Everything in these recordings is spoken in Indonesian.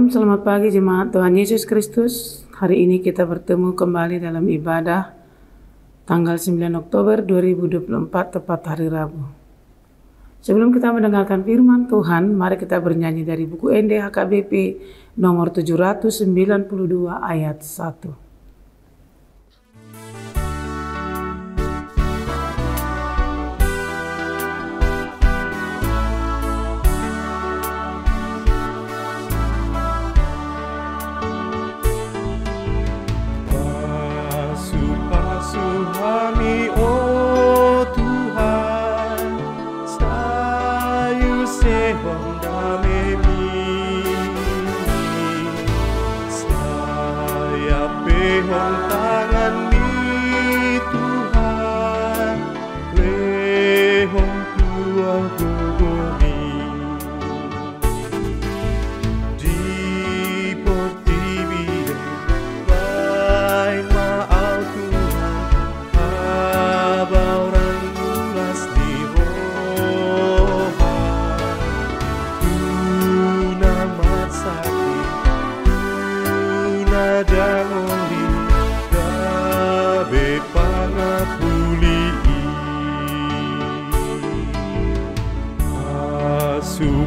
Shalom, selamat pagi jemaat Tuhan Yesus Kristus. Hari ini kita bertemu kembali dalam ibadah tanggal 9 Oktober 2024 tepat hari Rabu. Sebelum kita mendengarkan firman Tuhan, mari kita bernyanyi dari buku NDHKBP nomor 792 ayat 1.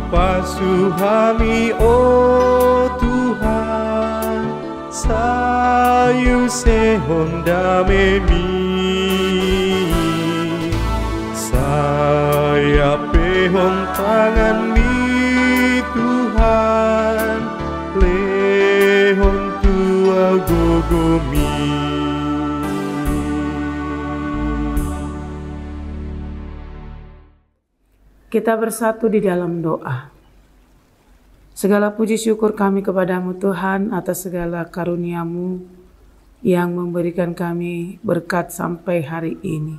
Pasuhami oh Tuhan, sayu sehon damemi, saya pehon tangan mi Tuhan, lehon tua gogomi. Kita bersatu di dalam doa. Segala puji syukur kami kepadamu Tuhan atas segala karunia-Mu yang memberikan kami berkat sampai hari ini.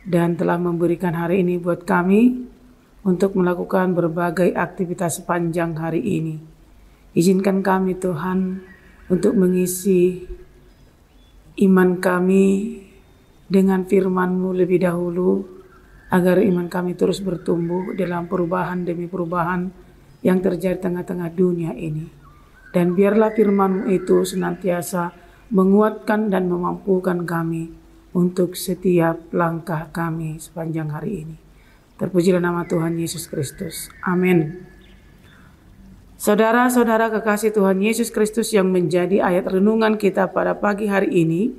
Dan telah memberikan hari ini buat kami untuk melakukan berbagai aktivitas sepanjang hari ini. Izinkan kami Tuhan untuk mengisi iman kami dengan firman-Mu lebih dahulu, agar iman kami terus bertumbuh dalam perubahan demi perubahan yang terjadi tengah-tengah dunia ini. Dan biarlah firman-Mu itu senantiasa menguatkan dan memampukan kami untuk setiap langkah kami sepanjang hari ini. Terpujilah nama Tuhan Yesus Kristus. Amin. Saudara-saudara kekasih Tuhan Yesus Kristus, yang menjadi ayat renungan kita pada pagi hari ini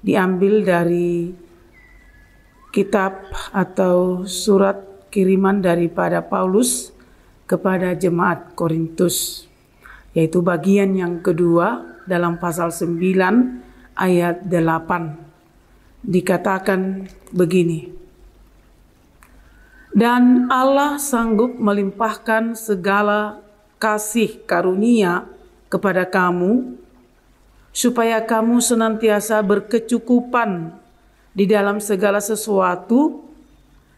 diambil dari kitab atau surat kiriman daripada Paulus kepada jemaat Korintus, yaitu bagian yang kedua dalam pasal 9 ayat 8. Dikatakan begini: dan Allah sanggup melimpahkan segala kasih karunia kepada kamu, supaya kamu senantiasa berkecukupan di dalam segala sesuatu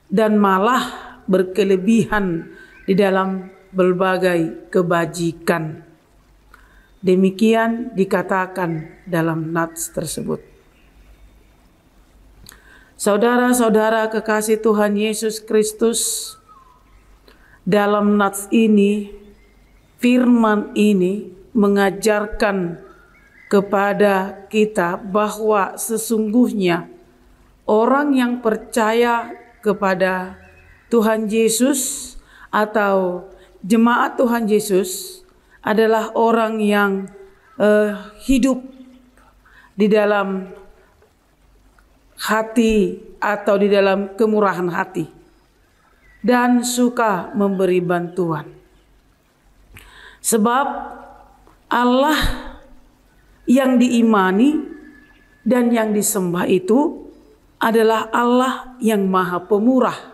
dan malah berkelebihan di dalam berbagai kebajikan. Demikian dikatakan dalam nats tersebut. Saudara-saudara kekasih Tuhan Yesus Kristus, dalam nats ini, firman ini mengajarkan kepada kita bahwa sesungguhnya orang yang percaya kepada Tuhan Yesus atau jemaat Tuhan Yesus adalah orang yang hidup di dalam hati atau di dalam kemurahan hati dan suka memberi bantuan. Sebab Allah yang diimani dan yang disembah itu adalah Allah yang Maha Pemurah.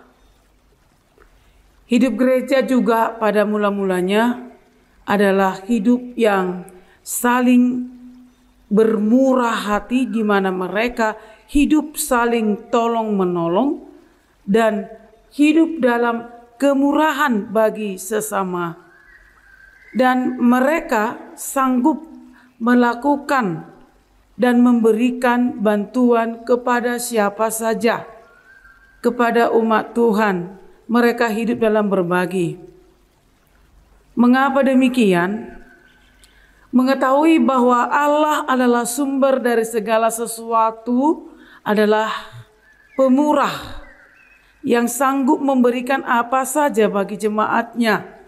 Hidup gereja juga pada mula-mulanya adalah hidup yang saling bermurah hati, di mana mereka hidup saling tolong-menolong dan hidup dalam kemurahan bagi sesama. Dan mereka sanggup melakukan dan memberikan bantuan kepada siapa saja, kepada umat Tuhan. Mereka hidup dalam berbagi. Mengapa demikian? Mengetahui bahwa Allah adalah sumber dari segala sesuatu, adalah pemurah yang sanggup memberikan apa saja bagi jemaatnya.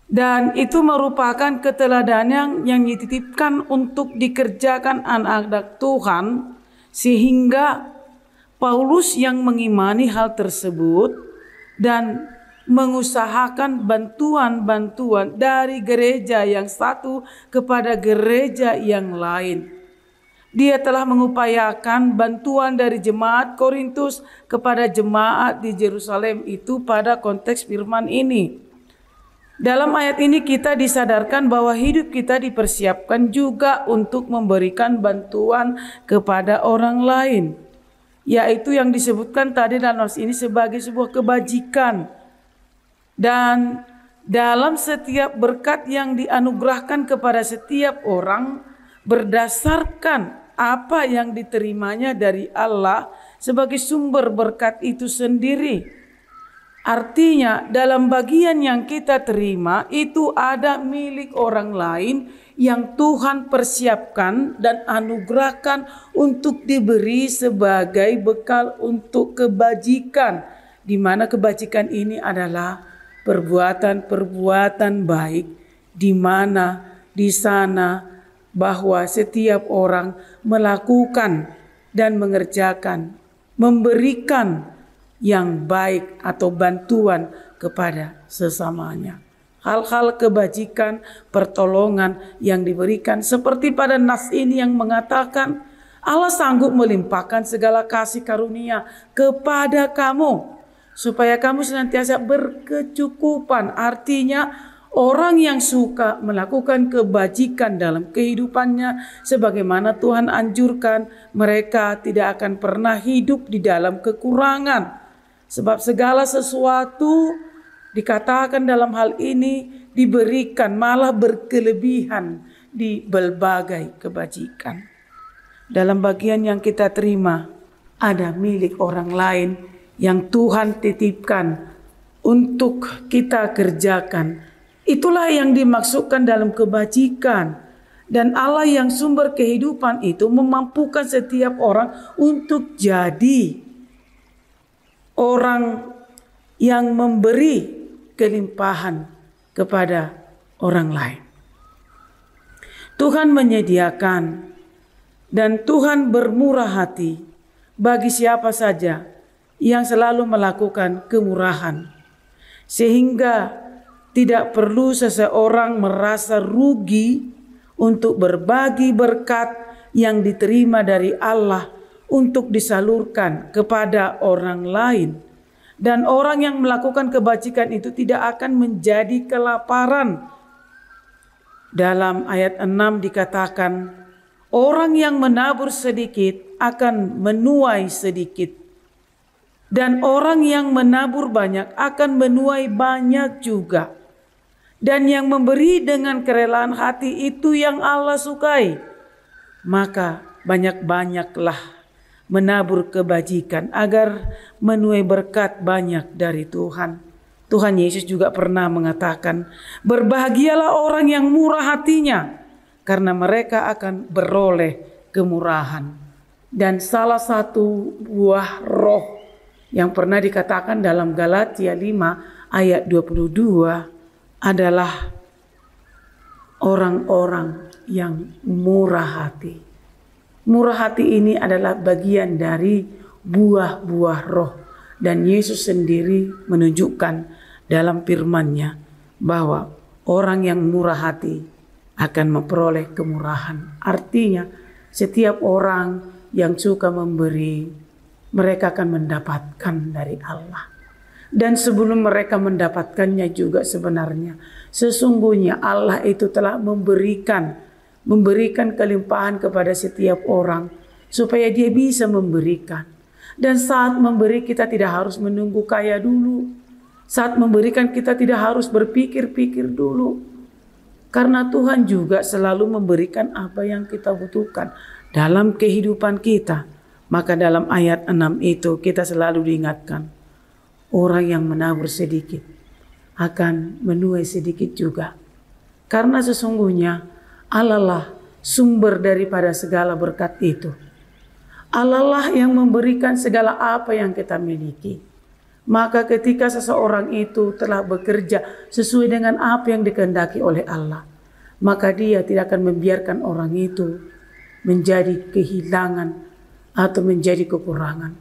Dan itu merupakan keteladanan yang dititipkan untuk dikerjakan anak-anak Tuhan, sehingga Paulus yang mengimani hal tersebut dan mengusahakan bantuan-bantuan dari gereja yang satu kepada gereja yang lain. Dia telah mengupayakan bantuan dari jemaat Korintus kepada jemaat di Yerusalem itu pada konteks firman ini. Dalam ayat ini kita disadarkan bahwa hidup kita dipersiapkan juga untuk memberikan bantuan kepada orang lain, yaitu yang disebutkan tadi dalam nas ini sebagai sebuah kebajikan. Dan dalam setiap berkat yang dianugerahkan kepada setiap orang berdasarkan apa yang diterimanya dari Allah sebagai sumber berkat itu sendiri. Artinya dalam bagian yang kita terima itu ada milik orang lain yang Tuhan persiapkan dan anugerahkan untuk diberi sebagai bekal untuk kebajikan, di mana kebajikan ini adalah perbuatan-perbuatan baik, di mana di sana bahwa setiap orang melakukan dan mengerjakan, memberikan yang baik atau bantuan kepada sesamanya. Hal-hal kebajikan, pertolongan yang diberikan seperti pada nas ini yang mengatakan Allah sanggup melimpahkan segala kasih karunia kepada kamu supaya kamu senantiasa berkecukupan. Artinya orang yang suka melakukan kebajikan dalam kehidupannya sebagaimana Tuhan anjurkan, mereka tidak akan pernah hidup di dalam kekurangan. Sebab segala sesuatu dikatakan dalam hal ini diberikan malah berkelebihan di berbagai kebajikan. Dalam bagian yang kita terima ada milik orang lain yang Tuhan titipkan untuk kita kerjakan. Itulah yang dimaksudkan dalam kebajikan. Dan Allah yang sumber kehidupan itu memampukan setiap orang untuk jadi orang yang memberi kelimpahan kepada orang lain. Tuhan menyediakan dan Tuhan bermurah hati bagi siapa saja yang selalu melakukan kemurahan, sehingga tidak perlu seseorang merasa rugi untuk berbagi berkat yang diterima dari Allah untuk disalurkan kepada orang lain. Dan orang yang melakukan kebajikan itu tidak akan menjadi kelaparan. Dalam ayat 6 dikatakan, orang yang menabur sedikit akan menuai sedikit. Dan orang yang menabur banyak akan menuai banyak juga. Dan yang memberi dengan kerelaan hati itu yang Allah sukai. Maka banyak-banyaklah menabur kebajikan agar menuai berkat banyak dari Tuhan. Tuhan Yesus juga pernah mengatakan, berbahagialah orang yang murah hatinya, karena mereka akan beroleh kemurahan. Dan salah satu buah roh yang pernah dikatakan dalam Galatia 5 ayat 22 adalah orang-orang yang murah hati. Murah hati ini adalah bagian dari buah-buah roh. Dan Yesus sendiri menunjukkan dalam firman-Nya bahwa orang yang murah hati akan memperoleh kemurahan. Artinya setiap orang yang suka memberi, mereka akan mendapatkan dari Allah. Dan sebelum mereka mendapatkannya juga sebenarnya, sesungguhnya Allah itu telah memberikan kelimpahan kepada setiap orang supaya dia bisa memberikan. Dan saat memberi kita tidak harus menunggu kaya dulu. Saat memberikan kita tidak harus berpikir-pikir dulu. Karena Tuhan juga selalu memberikan apa yang kita butuhkan dalam kehidupan kita. Maka dalam ayat 6 itu kita selalu diingatkan, orang yang menabur sedikit akan menuai sedikit juga. Karena sesungguhnya Allah lah sumber daripada segala berkat itu. Allah lah yang memberikan segala apa yang kita miliki. Maka ketika seseorang itu telah bekerja sesuai dengan apa yang dikehendaki oleh Allah, maka dia tidak akan membiarkan orang itu menjadi kehilangan atau menjadi kekurangan.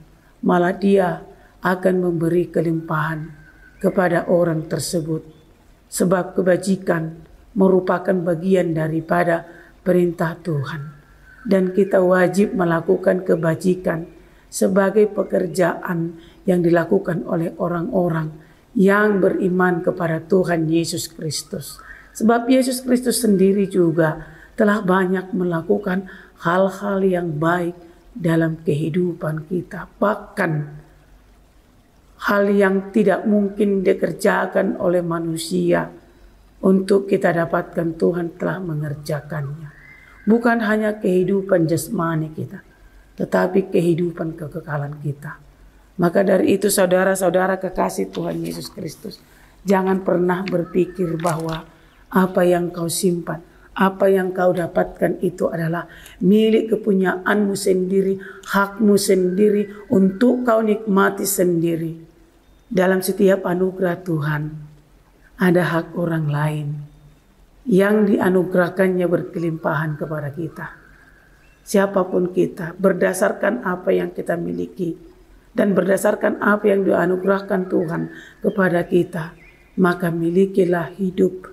Malah dia akan memberi kelimpahan kepada orang tersebut. Sebab kebajikan merupakan bagian daripada perintah Tuhan. Dan kita wajib melakukan kebajikan sebagai pekerjaan yang dilakukan oleh orang-orang yang beriman kepada Tuhan Yesus Kristus. Sebab Yesus Kristus sendiri juga telah banyak melakukan hal-hal yang baik dalam kehidupan kita. Bahkan hal yang tidak mungkin dikerjakan oleh manusia untuk kita dapatkan, Tuhan telah mengerjakannya. Bukan hanya kehidupan jasmani kita, tetapi kehidupan kekekalan kita. Maka dari itu saudara-saudara kekasih Tuhan Yesus Kristus, jangan pernah berpikir bahwa apa yang kau simpan, apa yang kau dapatkan itu adalah milik kepunyaanmu sendiri, hakmu sendiri untuk kau nikmati sendiri. Dalam setiap anugerah Tuhan ada hak orang lain yang dianugerahkannya berkelimpahan kepada kita. Siapapun kita, berdasarkan apa yang kita miliki dan berdasarkan apa yang dianugerahkan Tuhan kepada kita, maka milikilah hidup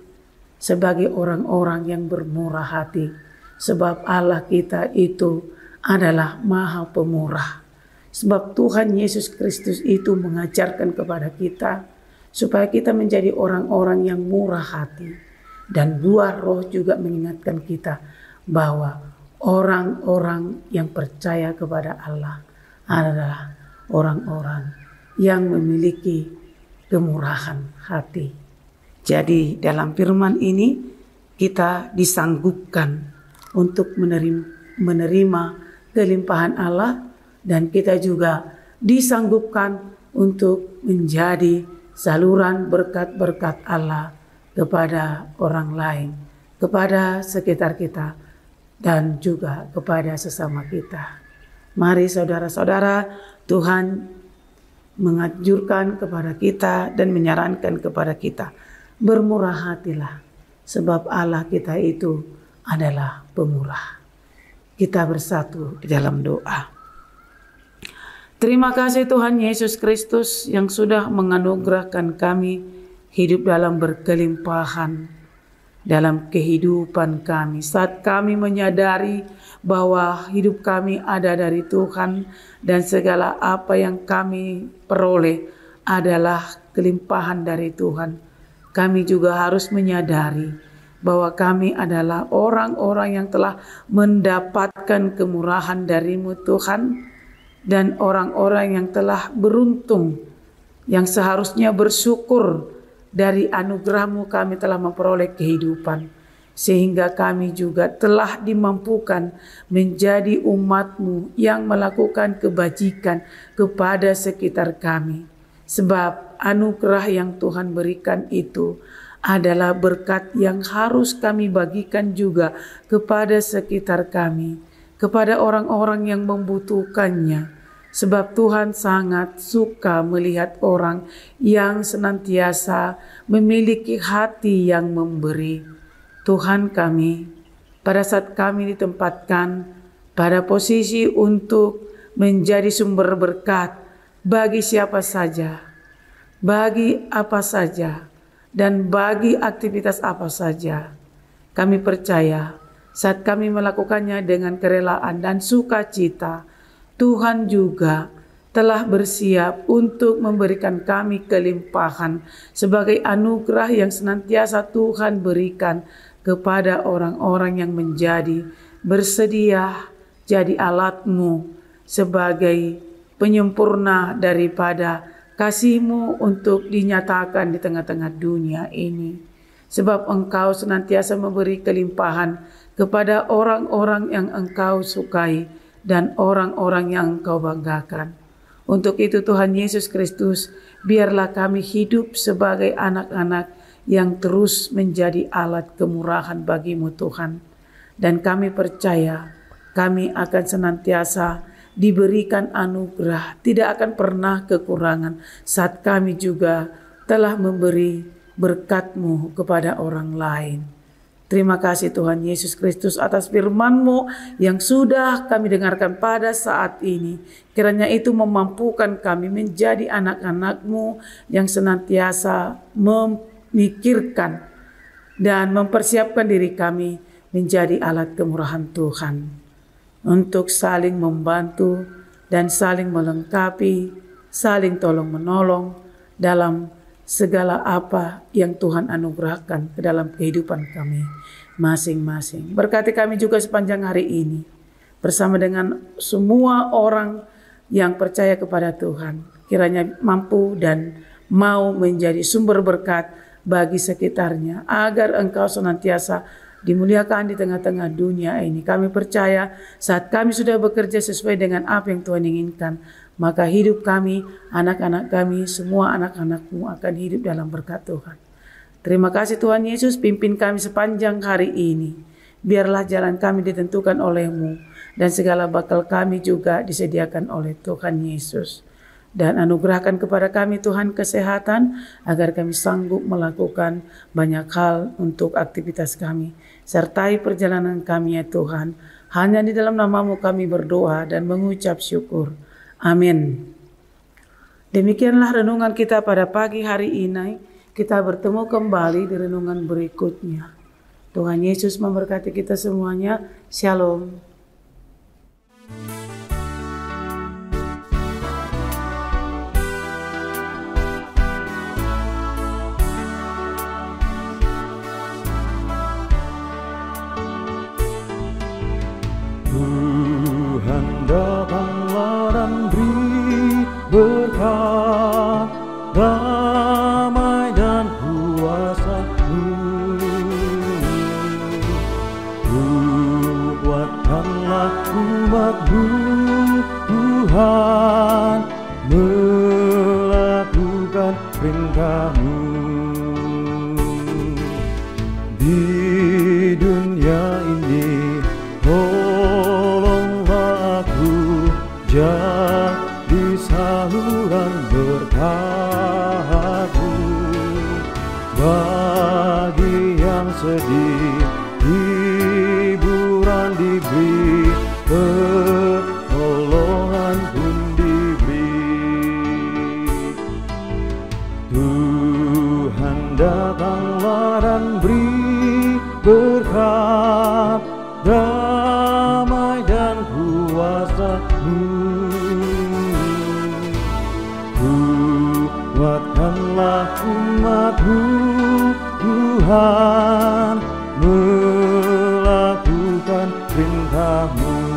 sebagai orang-orang yang bermurah hati. Sebab Allah kita itu adalah Maha Pemurah. Sebab Tuhan Yesus Kristus itu mengajarkan kepada kita supaya kita menjadi orang-orang yang murah hati. Dan buah roh juga mengingatkan kita bahwa orang-orang yang percaya kepada Allah adalah orang-orang yang memiliki kemurahan hati. Jadi dalam firman ini kita disanggupkan untuk menerima kelimpahan Allah, dan kita juga disanggupkan untuk menjadi saluran berkat-berkat Allah kepada orang lain, kepada sekitar kita, dan juga kepada sesama kita. Mari saudara-saudara, Tuhan menganjurkan kepada kita dan menyarankan kepada kita, bermurah hatilah, sebab Allah kita itu adalah pemurah. Kita bersatu di dalam doa. Terima kasih Tuhan Yesus Kristus yang sudah menganugerahkan kami hidup dalam berkelimpahan dalam kehidupan kami. Saat kami menyadari bahwa hidup kami ada dari Tuhan dan segala apa yang kami peroleh adalah kelimpahan dari Tuhan, kami juga harus menyadari bahwa kami adalah orang-orang yang telah mendapatkan kemurahan dari-Mu Tuhan, dan orang-orang yang telah beruntung, yang seharusnya bersyukur dari anugerah-Mu kami telah memperoleh kehidupan, sehingga kami juga telah dimampukan menjadi umat-Mu yang melakukan kebajikan kepada sekitar kami. Sebab anugerah yang Tuhan berikan itu adalah berkat yang harus kami bagikan juga kepada sekitar kami, kepada orang-orang yang membutuhkannya. Sebab Tuhan sangat suka melihat orang yang senantiasa memiliki hati yang memberi. Tuhan kami, pada saat kami ditempatkan pada posisi untuk menjadi sumber berkat bagi siapa saja, bagi apa saja, dan bagi aktivitas apa saja, kami percaya saat kami melakukannya dengan kerelaan dan sukacita, Tuhan juga telah bersiap untuk memberikan kami kelimpahan sebagai anugerah yang senantiasa Tuhan berikan kepada orang-orang yang menjadi bersedia jadi alat-Mu sebagai penyempurna daripada kasih-Mu untuk dinyatakan di tengah-tengah dunia ini. Sebab Engkau senantiasa memberi kelimpahan kepada orang-orang yang Engkau sukai dan orang-orang yang Engkau banggakan. Untuk itu Tuhan Yesus Kristus, biarlah kami hidup sebagai anak-anak yang terus menjadi alat kemurahan bagi-Mu Tuhan. Dan kami percaya kami akan senantiasa diberikan anugerah, tidak akan pernah kekurangan saat kami juga telah memberi berkat-Mu kepada orang lain. Terima kasih Tuhan Yesus Kristus atas firman-Mu yang sudah kami dengarkan pada saat ini. Kiranya itu memampukan kami menjadi anak-anak-Mu yang senantiasa memikirkan dan mempersiapkan diri kami menjadi alat kemurahan Tuhan, untuk saling membantu dan saling melengkapi, saling tolong-menolong dalam segala apa yang Tuhan anugerahkan ke dalam kehidupan kami masing-masing. Berkati kami juga sepanjang hari ini bersama dengan semua orang yang percaya kepada Tuhan. Kiranya mampu dan mau menjadi sumber berkat bagi sekitarnya, agar Engkau senantiasa dimuliakan di tengah-tengah dunia ini. Kami percaya saat kami sudah bekerja sesuai dengan apa yang Tuhan inginkan, maka hidup kami, anak-anak kami, semua anak-anak-Mu akan hidup dalam berkat Tuhan. Terima kasih Tuhan Yesus, pimpin kami sepanjang hari ini. Biarlah jalan kami ditentukan oleh-Mu, dan segala bakal kami juga disediakan oleh Tuhan Yesus. Dan anugerahkan kepada kami Tuhan kesehatan, agar kami sanggup melakukan banyak hal untuk aktivitas kami. Sertai perjalanan kami ya Tuhan. Hanya di dalam nama-Mu kami berdoa dan mengucap syukur. Amin. Demikianlah renungan kita pada pagi hari ini. Kita bertemu kembali di renungan berikutnya. Tuhan Yesus memberkati kita semuanya. Shalom. Tuhan datanglah dan beri berkat, damai dan kuasa-Mu. Kuatkanlah umat-Mu, Tuhan, melakukan perintah-Mu. Di dunia ini tolonglah aku jadi saluran berkat-Mu bagi yang sedih, hiburan diberi, pertolongan pun diberi. Tuhan datanglah dan beri berkat, damai dan kuasa-Mu. Kuatkanlah umat-Mu, Tuhan, melakukan perintah-Mu.